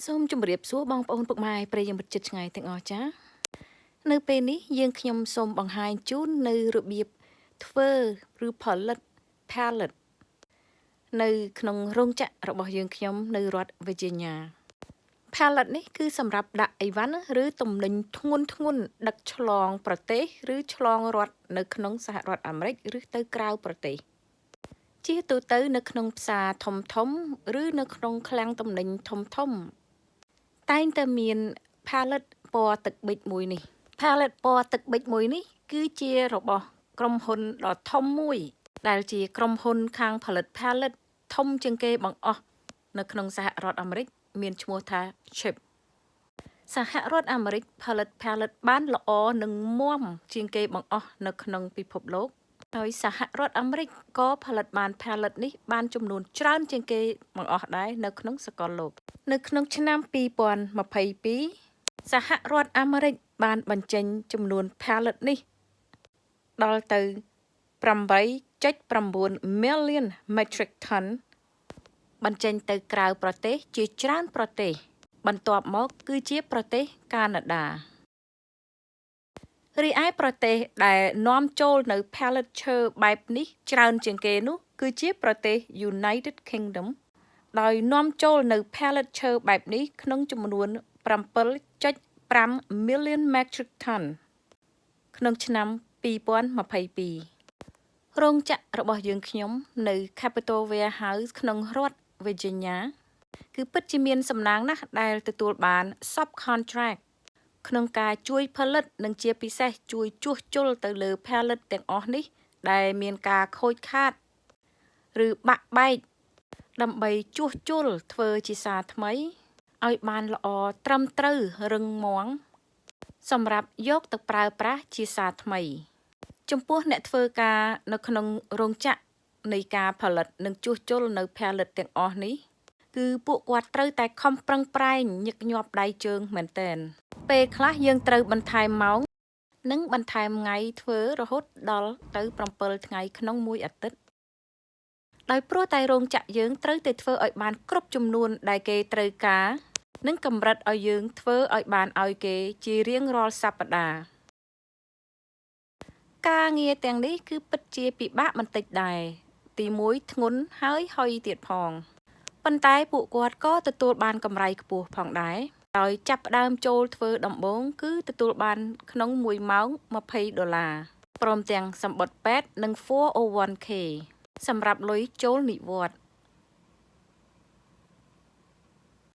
សូមជម្រាបសួរបងប្អូនពុកម៉ែប្រិយមិត្តជិតឆ្ងាយទាំងអស់ចា៎នៅពេលនេះយើងខ្ញុំសូមបង្ហាញជូននៅរបៀបធ្វើឬផលិត pallet នៅក្នុងរោងចក្ររបស់យើងខ្ញុំនៅរដ្ឋ Virginia pallet នេះគឺសម្រាប់ដាក់អីវ៉ាន់ឬទំនិញធ្ងន់ដឹកឆ្លងប្រទេសឬឆ្លងរដ្ឋនៅក្នុងសហរដ្ឋអាមេរិកឬទៅក្រៅប្រទេសជាទូទៅនៅក្នុងផ្សារធំឬនៅក្នុងឃ្លាំងទំនិញធំតែងតែមាន pallet ពណ៌ទឹកប៊ិចមួយនេះ pallet ពណ៌ទឹកប៊ិចមួយនេះគឺជារបស់ក្រុមហ៊ុនដ៏ធំមួយដែលជាក្រុមហ៊ុនខាងផលិត pallet ធំជាងគេបង្អស់នៅក្នុងសហរដ្ឋអាមេរិកមានឈ្មោះថា Chip សហរដ្ឋអាមេរិកផលិត pallet បានល្អនិងមាំជាងគេបង្អស់នៅក្នុងពិភពលោកហើយសហរដ្ឋអាមេរិកក៏ផលិតបាន pallet នេះបានចំនួនច្រើនជាងគេបង្អស់ដែរនៅក្នុងសកលលោកនៅក្នុងឆ្នាំ2022សហរដ្ឋអាមេរិកបានបញ្ចេញចំនួន pallet នេះដល់ទៅ 8.9 million metric ton បញ្ចេញទៅក្រៅប្រទេសជាច្រើនប្រទេសបន្ទាប់មកគឺជាប្រទេសកាណាដារីឯប្រទេសដែលនាំចូលនៅ pallet ឈើបែបនេះច្រើនជាងគេនោះគឺជាប្រទេស United Kingdom ដោយនាំចូលនៅ pallet ឈើបែបនេះក្នុងចំនួន 7.5 million metric ton ក្នុងឆ្នាំ2022រោងចក្ររបស់យើងខ្ញុំនៅ Capitol Warehouse ក្នុងរដ្ឋ Virginia គឺពិតជាមានសំណាងណាស់ដែលទទួលបាន subcontract ក្នុងការជួយផលិតនិងជាពិសេសជួយជួសជុលទៅលើ pallet ទាំងអស់នេះដែលមានការខូចខាតឬបាក់បែកដើម្បីជួសជុលធ្វើជាសារថ្មីឲ្យបានល្អត្រឹមត្រូវរឹងមាំសម្រាប់យកទៅប្រើប្រាស់ជាសារថ្មីចំពោះអ្នកធ្វើការនៅក្នុងរោងចក្រនៃការផលិតនិងជួសជុលនៅ pallet ទាំងអស់នេះគឺពួកគាត់ត្រូវតែខំប្រឹងប្រែងញឹកញាប់ដៃជើងមែនទែនពេលខ្លះយើងត្រូវបន្ថែមម៉ោងនិងបន្ថែមថ្ងៃធ្វើរហូតដល់ទៅ7ថ្ងៃក្នុងមួយអាទិត្យដោយព្រោះតែរោងចក្រយើងត្រូវតែធ្វើឲ្យបានគ្រប់ចំនួនដែលគេត្រូវការនិងកម្រិតឲ្យយើងធ្វើឲ្យបានឲ្យគេជារៀងរាល់សប្តាហ៍ការងារទាំងនេះគឺពិតជាពិបាកបន្តិចដែរទី1ធ្ងន់ហើយហុយទៀតផងប៉ុន្តែពួកគាត់ក៏ទទួលបានកម្រៃខ្ពស់ផងដែរដោយចាប់ផ្ដើមចូលធ្វើដំបូងគឺទទួលបានក្នុង1ម៉ោង$20ព្រមទាំងសំបុត្រពេទ្យនិង 401k សម្រាប់លុយចូលនិវត្តន៍